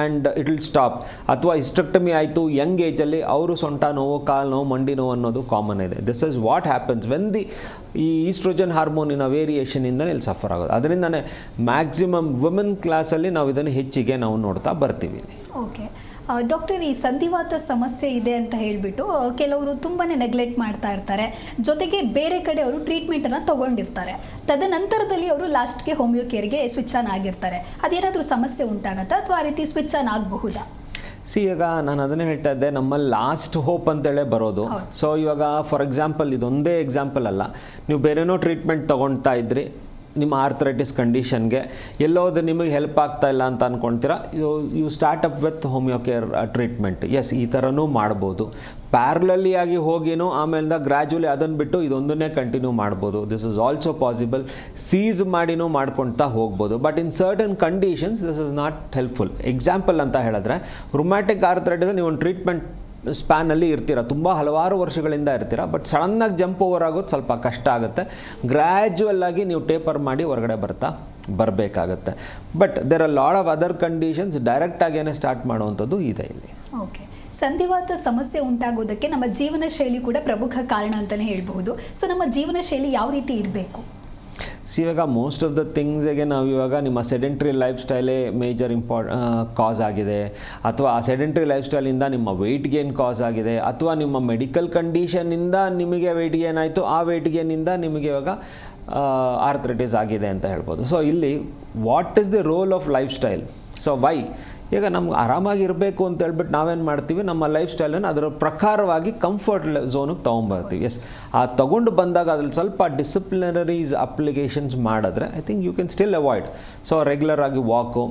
And it will stop. ಅಥವಾ hysterectomy ಆಯಿತು Young ಏಜಲ್ಲಿ ಅವರು ಸೊಂಟ ನೋವು, ಕಾಲು ನೋವು, ಮಂಡಿ ನೋವು ಅನ್ನೋದು ಕಾಮನ್ ಇದೆ. This is what happens when he oestrogen ಹಾರ್ಮೋನಿನ ವೇರಿಯೇಷನಿಂದ ಇಲ್ಲಿ ಸಫರ್ ಆಗೋದು. ಅದರಿಂದನೇ ಮ್ಯಾಕ್ಸಿಮಮ್ ವುಮೆನ್ ಕ್ಲಾಸಲ್ಲಿ ನಾವು ಇದನ್ನು ಹೆಚ್ಚಿಗೆ ನಾವು ನೋಡ್ತಾ ಬರ್ತೀವಿ. ಓಕೆ ಡಾಕ್ಟರ್, ಈ ಸಂಧಿವಾತ ಸಮಸ್ಯೆ ಇದೆ ಅಂತ ಹೇಳಿಬಿಟ್ಟು ಕೆಲವರು ತುಂಬಾ ನೆಗ್ಲೆಕ್ಟ್ ಮಾಡ್ತಾ ಇರ್ತಾರೆ. ಜೊತೆಗೆ ಬೇರೆ ಕಡೆ ಅವರು ಟ್ರೀಟ್ಮೆಂಟನ್ನು ತೊಗೊಂಡಿರ್ತಾರೆ. ತದನಂತರದಲ್ಲಿ ಅವರು ಲಾಸ್ಟ್ಗೆ ಹೋಮಿಯೋ ಕೇರ್ಗೆ ಸ್ವಿಚ್ ಆನ್ ಆಗಿರ್ತಾರೆ. ಅದೇನಾದರೂ ಸಮಸ್ಯೆ ಉಂಟಾಗತ್ತಾ ಅಥವಾ ಆ ರೀತಿ ಸ್ವಿಚ್ ಆನ್ ಆಗಬಹುದಾ? ಈಗ ನಾನು ಅದನ್ನೇ ಹೇಳ್ತಾ ಇದ್ದೆ, ನಮ್ಮಲ್ಲಿ ಲಾಸ್ಟ್ ಹೋಪ್ ಅಂತೇಳಿ ಬರೋದು. ಸೊ ಇವಾಗ ಫಾರ್ ಎಕ್ಸಾಂಪಲ್, ಇದೊಂದೇ ಎಕ್ಸಾಂಪಲ್ ಅಲ್ಲ, ನೀವು ಬೇರೆನೋ ಟ್ರೀಟ್ಮೆಂಟ್ ತೊಗೊಳ್ತಾ ಇದ್ರಿ ನಿಮ್ಮ ಆರ್ಥರೈಟಿಸ್ ಕಂಡೀಷನ್ಗೆ, ಎಲ್ಲೋದು ನಿಮಗೆ ಹೆಲ್ಪ್ ಆಗ್ತಾ ಇಲ್ಲ ಅಂತ ಅಂದ್ಕೊಳ್ತೀರಾ, you start up with homeo care treatment. Yes, ಈ ಥರನೂ ಮಾಡ್ಬೋದು. ಪ್ಯಾರಲಲ್ಲಿ ಆಗಿ ಹೋಗಿನೂ ಆಮೇಲೆ ಗ್ರ್ಯಾಜುಲಿ ಅದನ್ನು ಬಿಟ್ಟು ಇದೊಂದನ್ನೇ ಕಂಟಿನ್ಯೂ ಮಾಡ್ಬೋದು. This is also possible. ಸೀಸ್ ಮಾಡಿನೂ ಮಾಡ್ಕೊಳ್ತಾ ಹೋಗ್ಬೋದು. But in certain conditions this is not helpful. Example ಅಂತ ಹೇಳಿದ್ರೆ, ರುಮ್ಯಾಟಿಕ್ ಆರ್ಥರೈಟಿಸ್ ನೀವು ಒಂದು ಟ್ರೀಟ್ಮೆಂಟ್ ಸ್ಪ್ಯಾನಲ್ಲಿ ಇರ್ತೀರ, ತುಂಬ ಹಲವಾರು ವರ್ಷಗಳಿಂದ ಇರ್ತೀರ. ಬಟ್ ಸಡನ್ನಾಗಿ ಜಂಪ್ ಓವರ್ ಆಗೋದು ಸ್ವಲ್ಪ ಕಷ್ಟ ಆಗುತ್ತೆ. ಗ್ರ್ಯಾಜುವಲ್ ಆಗಿ ನೀವು ಟೇಪರ್ ಮಾಡಿ ಹೊರಗಡೆ ಬರಬೇಕಾಗತ್ತೆ. But there are lot of other conditions ಡೈರೆಕ್ಟಾಗೇನೆ ಸ್ಟಾರ್ಟ್ ಮಾಡುವಂಥದ್ದು ಇದೆ ಇಲ್ಲಿ. ಓಕೆ, ಸಂಧಿವಾತ ಸಮಸ್ಯೆ ಉಂಟಾಗೋದಕ್ಕೆ ನಮ್ಮ ಜೀವನ ಶೈಲಿ ಕೂಡ ಪ್ರಮುಖ ಕಾರಣ ಅಂತಲೇ ಹೇಳ್ಬಹುದು. ಸೊ ನಮ್ಮ ಜೀವನ ಶೈಲಿ ಯಾವ ರೀತಿ ಇರಬೇಕು? ಇವಾಗ ಮೋಸ್ಟ್ ಆಫ್ ದ ಥಿಂಗ್ಸಿಗೆ ನಾವು ಇವಾಗ ನಿಮ್ಮ ಸೆಡೆಂಟ್ರಿ ಲೈಫ್ ಸ್ಟೈಲೇ ಮೇಜರ್ ಕಾಸ್ ಆಗಿದೆ, ಅಥವಾ ಆ ಸೆಡೆಂಟ್ರಿ ಲೈಫ್ ಸ್ಟೈಲಿಂದ ನಿಮ್ಮ ವೆಯ್ಟ್ ಗೇನ್ ಕಾಸ್ ಆಗಿದೆ, ಅಥವಾ ನಿಮ್ಮ ಮೆಡಿಕಲ್ ಕಂಡೀಷನಿಂದ ನಿಮಗೆ ವೆಯ್ಟ್ ಗೇನ್ ಆಯಿತು, ಆ ವೆಯ್ಟ್ ಗೇನಿಂದ ನಿಮಗೆ ಇವಾಗ ಆರ್ಥರೈಟಿಸ್ ಆಗಿದೆ ಅಂತ ಹೇಳ್ಬೋದು. ಸೊ ಇಲ್ಲಿ what is the role of lifestyle? So why ಈಗ ನಮ್ಗೆ ಆರಾಮಾಗಿರಬೇಕು ಅಂತ ಹೇಳ್ಬಿಟ್ಟು ನಾವೇನು ಮಾಡ್ತೀವಿ, ನಮ್ಮ ಲೈಫ್ ಸ್ಟೈಲನ್ನು ಅದರ ಪ್ರಕಾರವಾಗಿ ಕಂಫರ್ಟ್ ಝೋನಿಗೆ ತೊಗೊಂಬರ್ತೀವಿ. ಎಸ್, ಆ ತೊಗೊಂಡು ಬಂದಾಗ ಅದ್ರಲ್ಲಿ ಸ್ವಲ್ಪ ಡಿಸಿಪ್ಲಿನರೀಸ್ ಅಪ್ಲಿಕೇಶನ್ಸ್ ಮಾಡಿದ್ರೆ I think you can still avoid. So regular ಆಗಿ walk,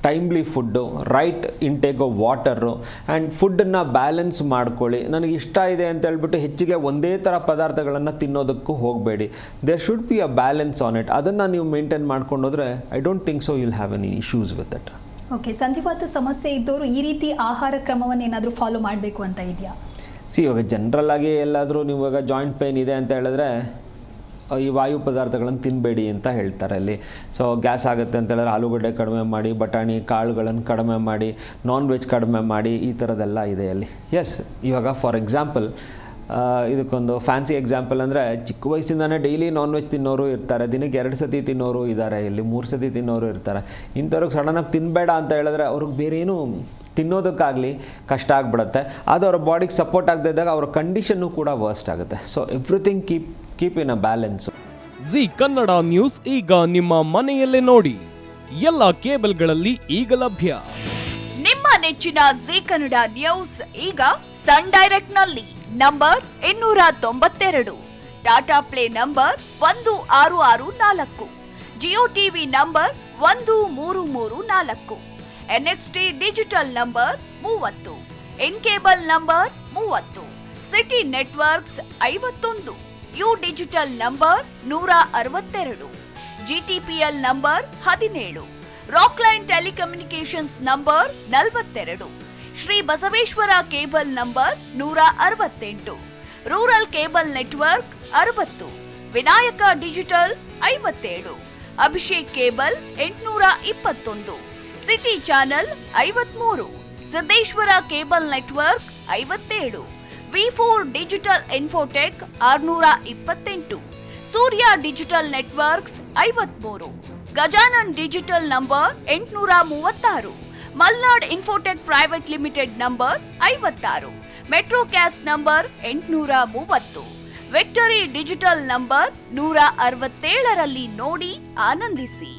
timely food, right intake of water, and ಫುಡ್ಡನ್ನು ಬ್ಯಾಲೆನ್ಸ್ ಮಾಡ್ಕೊಳ್ಳಿ. ನನಗೆ ಇಷ್ಟ ಇದೆ ಅಂತ ಹೇಳ್ಬಿಟ್ಟು ಹೆಚ್ಚಿಗೆ ಒಂದೇ ಥರ ಪದಾರ್ಥಗಳನ್ನು ತಿನ್ನೋದಕ್ಕೂ ಹೋಗಬೇಡಿ. There should be a balance on it. ಅದನ್ನು ನೀವು ಮೇಂಟೈನ್ ಮಾಡ್ಕೊಂಡೋದ್ರೆ I don't think so you'll have any issues with it. Okay, ಸಂಧಿವಾತ ಸಮಸ್ಯೆ ಇದ್ದವರು ಈ ರೀತಿ ಆಹಾರ ಕ್ರಮವನ್ನು ಏನಾದರೂ ಫಾಲೋ ಮಾಡಬೇಕು ಅಂತ ಇದೆಯಾ? ಇವಾಗ ಜನರಲ್ ಆಗಿ ಎಲ್ಲಾದರೂ ನೀವು ಇವಾಗ ಜಾಯಿಂಟ್ ಪೇನ್ ಇದೆ ಅಂತ ಹೇಳಿದ್ರೆ ಈ ವಾಯು ಪದಾರ್ಥಗಳನ್ನು ತಿನ್ನಬೇಡಿ ಅಂತ ಹೇಳ್ತಾರೆ ಅಲ್ಲಿ. ಸೊ ಗ್ಯಾಸ್ ಆಗುತ್ತೆ ಅಂತ ಹೇಳಿದ್ರೆ ಆಲೂಗಡ್ಡೆ ಕಡಿಮೆ ಮಾಡಿ, ಬಟಾಣಿ ಕಾಳುಗಳನ್ನು ಕಡಿಮೆ ಮಾಡಿ, ನಾನ್ ವೆಜ್ ಕಡಿಮೆ ಮಾಡಿ, ಈ ಥರದ್ದೆಲ್ಲ ಇದೆ ಅಲ್ಲಿ. ಎಸ್, ಇವಾಗ ಫಾರ್ ಎಕ್ಸಾಂಪಲ್ ಇದಕ್ಕೊಂದು ಫ್ಯಾನ್ಸಿ ಎಕ್ಸಾಂಪಲ್ ಅಂದರೆ, ಚಿಕ್ಕ ವಯಸ್ಸಿಂದನೇ ಡೈಲಿ ನಾನ್ ವೆಜ್ ತಿನ್ನೋರು ಇರ್ತಾರೆ, ದಿನಕ್ಕೆ 2 ಸತಿ ತಿನ್ನೋರು ಇದ್ದಾರೆ, ಇಲ್ಲಿ 3 ಸತಿ ತಿನ್ನೋರು ಇರ್ತಾರೆ. ಇಂಥವ್ರಿಗೆ ಸಡನ್ನಾಗಿ ತಿನ್ನಬೇಡ ಅಂತ ಹೇಳಿದ್ರೆ ಅವ್ರಿಗೆ ಬೇರೆ ಏನೂ ತಿನ್ನೋದಕ್ಕಾಗಲಿ ಕಷ್ಟ ಆಗಿಬಿಡುತ್ತೆ. ಅದು ಅವ್ರ ಬಾಡಿಗೆ ಸಪೋರ್ಟ್ ಆಗದೇ ಇದ್ದಾಗ ಅವ್ರ ಕಂಡೀಷನ್ನು ಕೂಡ ವರ್ಸ್ಟ್ ಆಗುತ್ತೆ. So everything keep in a balance. G Kannada news ಈಗ ನಿಮ್ಮ ಮನೆಯಲ್ಲೇ ನೋಡಿ, ಎಲ್ಲ ಕೇಬಲ್ಗಳಲ್ಲಿ ಈಗ ಲಭ್ಯ. ನಿಮ್ಮ ನೆಚ್ಚಿನ ಜಿ ಕನ್ನಡ ನ್ಯೂಸ್ ಈಗ ಸನ್ ಡೈರೆಕ್ಟ್ ನಲ್ಲಿ number 292, Tata play number 1664, Jio TV number 1334, NXT digital number 30, in cable number 30, city networks 51, U digital number 162, GTPL number 17, Rockline telecommunications number 42, Shri Basaveshwara cable number 168, rural cable network 60, Vinayaka digital 57, Abhishek cable 821, city channel 53, Siddeshwara cable network 57, V4 digital Infotech 628, Surya digital networks 53, Gajanan digital number 836, Malnad Infotech Private Limited number 56, Metrocast number 830, Victory Digital number 167ರಲ್ಲಿ ನೋಡಿ ಆನಂದಿಸಿ.